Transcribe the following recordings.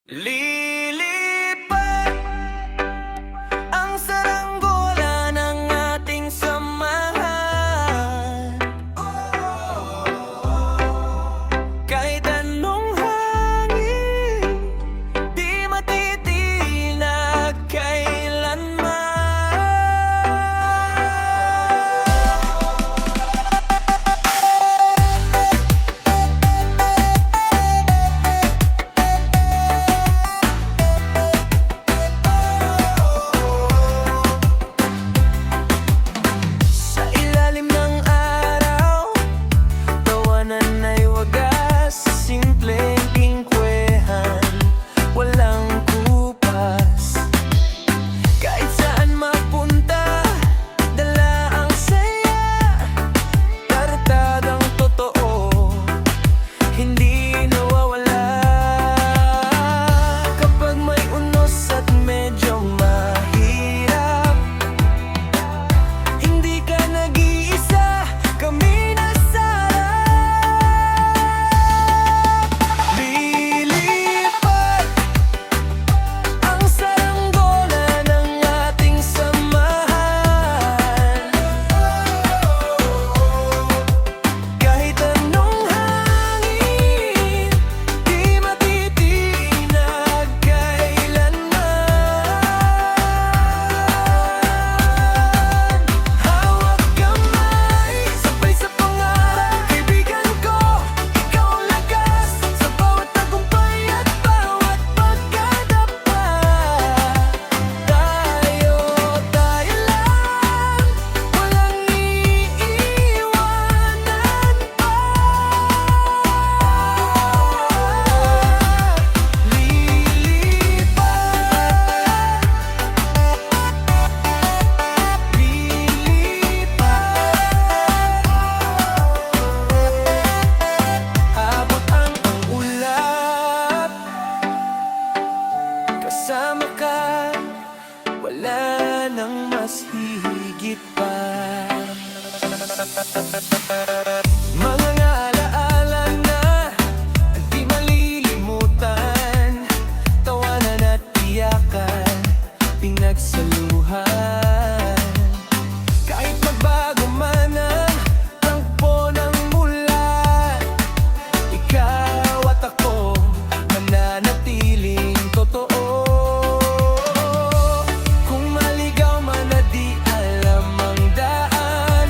Lilipat ang saranggola ng ating samahan. Kahit anong hangin, di matitinag kailanman. Sa ilalim ng araw, tawanan ay wagas, simpleng tingkwehan, walang kupas. Kahit saan mapunta, dala ang saya, tatatang totoo, hindi nawawala. Kapag may unos at medyo mahirap, hindi ka nag-iisa, kami nasarap. Lilipat ang saranggola ng ating samahan. Kahit anong hangin, di matitinag kailanman. Hawak kamay, sabay sa pangarap, kaibigan ko, ikaw ang lakas sa bawat tagumpay at bawat pagkadapa. Tayo lang, walang iiwanan pa. Abot ang ulap, kasama ka, wala nang mas hihigit pa. Mga alaala na di malilimutan, tawanan at iyakan, pinagsaluhan. Kahit magbago man ang tangpo ng mulan, ikaw at ako mananatiling totoo. Kung maligaw man na di alam ang daan,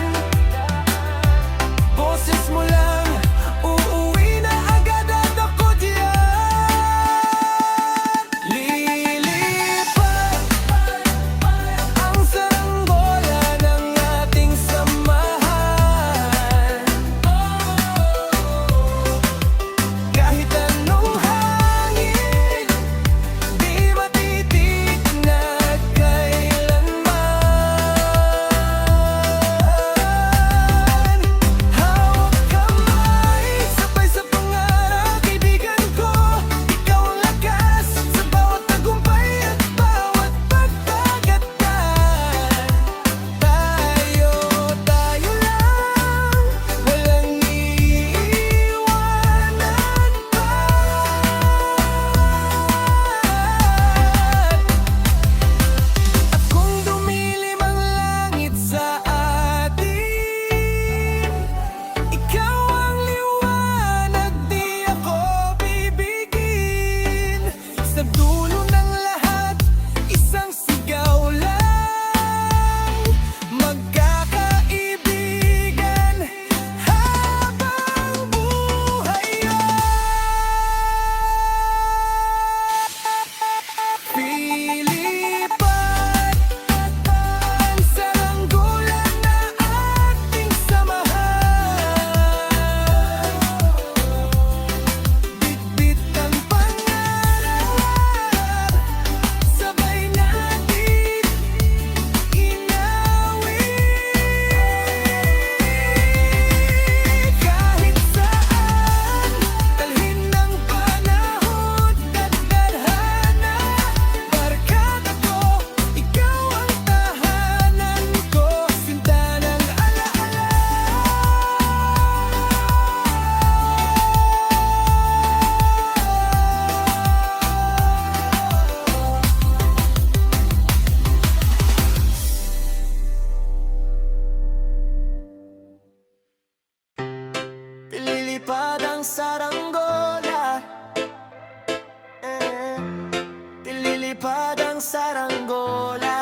Lilipad ang saranggola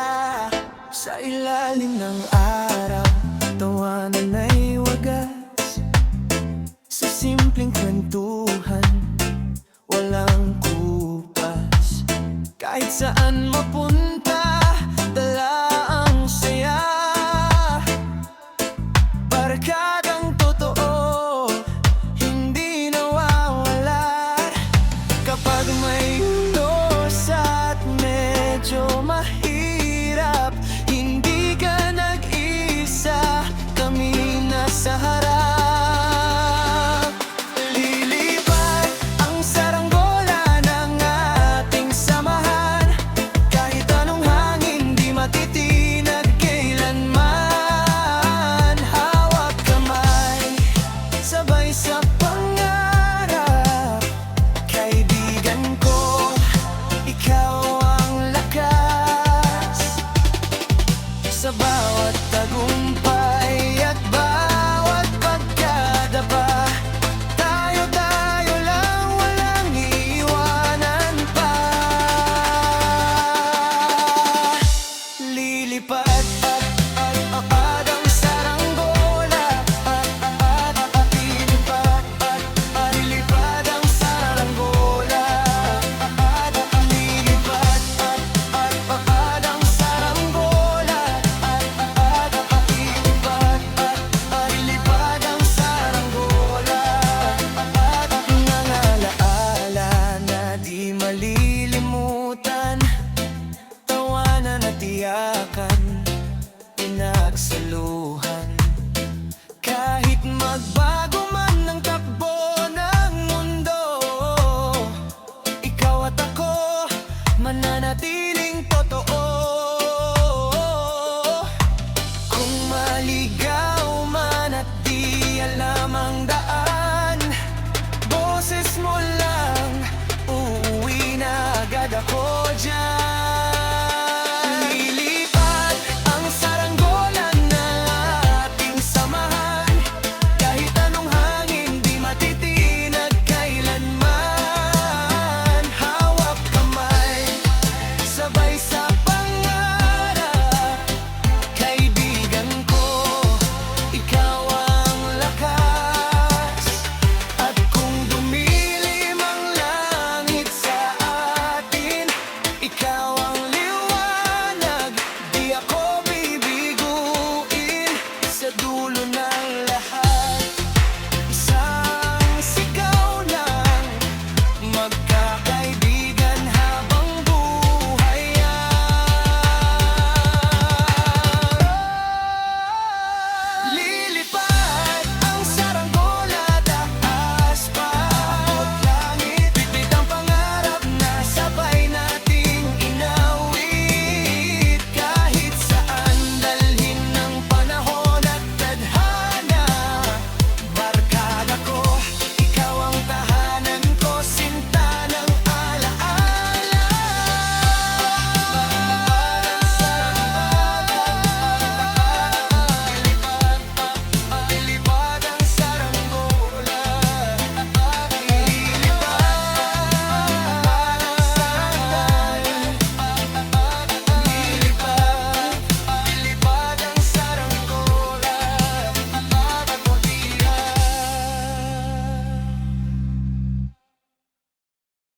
sa ilalim ng araw. Tawanan ay wagas sa simpleng kwentuhan, walang kupas. Kahit saan mapunta, dala ang saya. Barkadang totoo, hindi nawawala. Kapag may unos at medyo mahirap, hindi ka nag-isa, kami nasa harap. Lilipad ang saranggola ng ating samahan. Kahit anong hangin, di matitinag kailanman. Hawak kamay, sabay sa pangarap. Kaibigan ko, ikaw ang lakas. Sa bawat tagumpay at bawat pagkadapa, tayo lang, walang iiwanan pa. Lilipad at ang saranggola. Lilipad ang saranggola. Lilipad ang saranggola. Lilipad ang saranggola. Nangalaala na di malilimutan, tawanan at iyakan, pinagsaluhan. Kahit magbago man ang takbo ng mundo, ikaw at ako mananatiling totoo. Kung maligaw man at di alam ang daan, boses mo lang, uuwi na agad ako dyan.